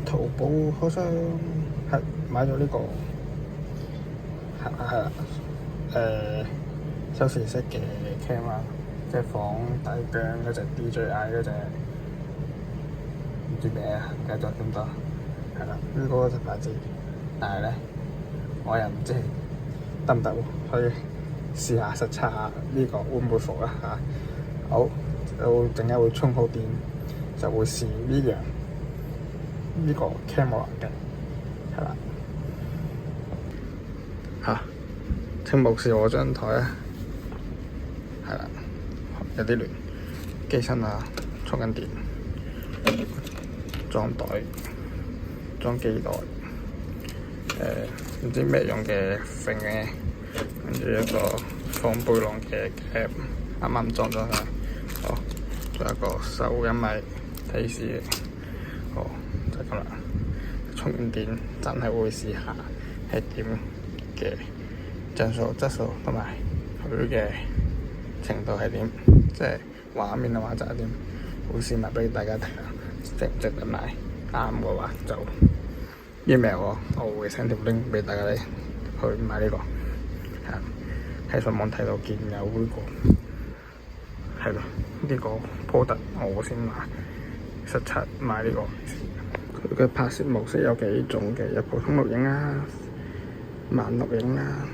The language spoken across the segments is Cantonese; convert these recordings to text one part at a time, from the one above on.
淘寶好像係買咗呢個係收視式嘅 cam 啊，即係放大疆嗰隻 DJI 嗰隻唔知咩啊，唔記得咗點多，係啦，呢個就牌子，但係咧我又唔知得唔得喎，所以試下實測下呢個會唔會服啦嚇。好，就陣間會充好電，就會試呢個 camera 嘅，係啦嚇。請無視我張台啊，係啦，有啲亂，機身啊，充緊電，裝袋，裝機袋，唔知咩用嘅揈嘅，跟住一個放背囊嘅 cap，啱啱裝咗上，好，仲有一個收音咪提示嘅，好，就咁啦。充完電真係會試下係點嘅像素質素同埋佢嘅程度係點，即係畫面嘅話就係點，會試埋俾大家睇下，值唔值得買？啱嘅話就 email 我會 send 條 link 俾大家嚟去買呢個。喺上網睇到見有呢個，係咯，呢個 product 我先買，實測買呢個。佢嘅拍攝模式有幾種嘅，有普通錄影啊、慢錄影啊，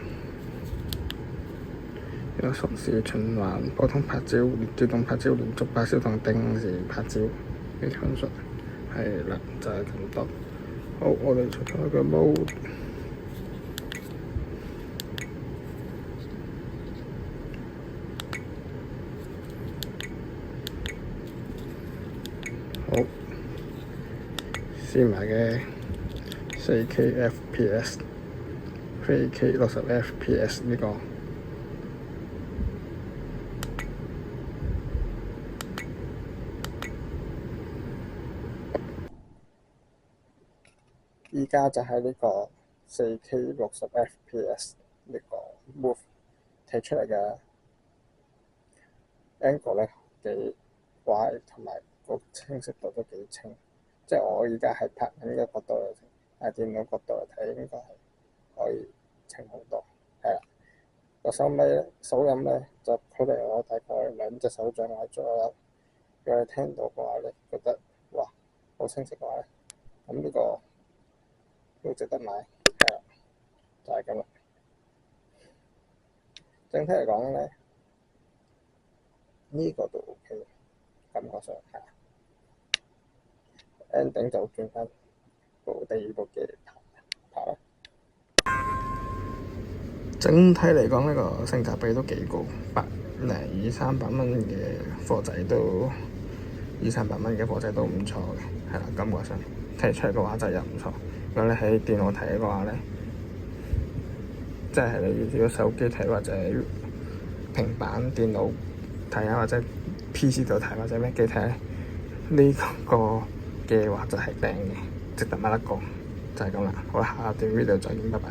有實時循環、普通拍照、自動拍照、連續拍照同定時拍照嘅技術，係啦，就係咁多。好，我哋出咗一個 mode。好，試埋嘅 4K FPS、4K 60 FPS 呢個。依家就係呢個 4K 60 FPS 呢個 move 睇出嚟嘅 angle 咧幾歪，同埋個清晰度都幾清。即係我而家係拍緊呢個角度嚟睇，但係電腦角度嚟睇應該係可以清好多。係啦，個收音咧就距離我大概2隻手掌位左右。如果你聽到嘅話咧，覺得哇好清晰嘅話咧，咁呢個都值得買，係啦，就係咁啦。整體嚟講咧，呢個都 OK，感覺上係。ending 就轉翻第二部機拍啦。整體嚟講，呢個性價比都幾高，200-300蚊嘅貨仔都200-300蚊嘅貨仔都唔錯嘅，係啦，感覺上睇出嚟嘅話就又唔錯。如果你喺電腦睇嘅話咧，即係你如果手機睇或者平板電腦睇啊，或者 PC 度睇或者咩機睇咧，呢個嘅話就係靚嘅，值得買一個，就係咁啦。好啦，下段 video 再見，拜拜。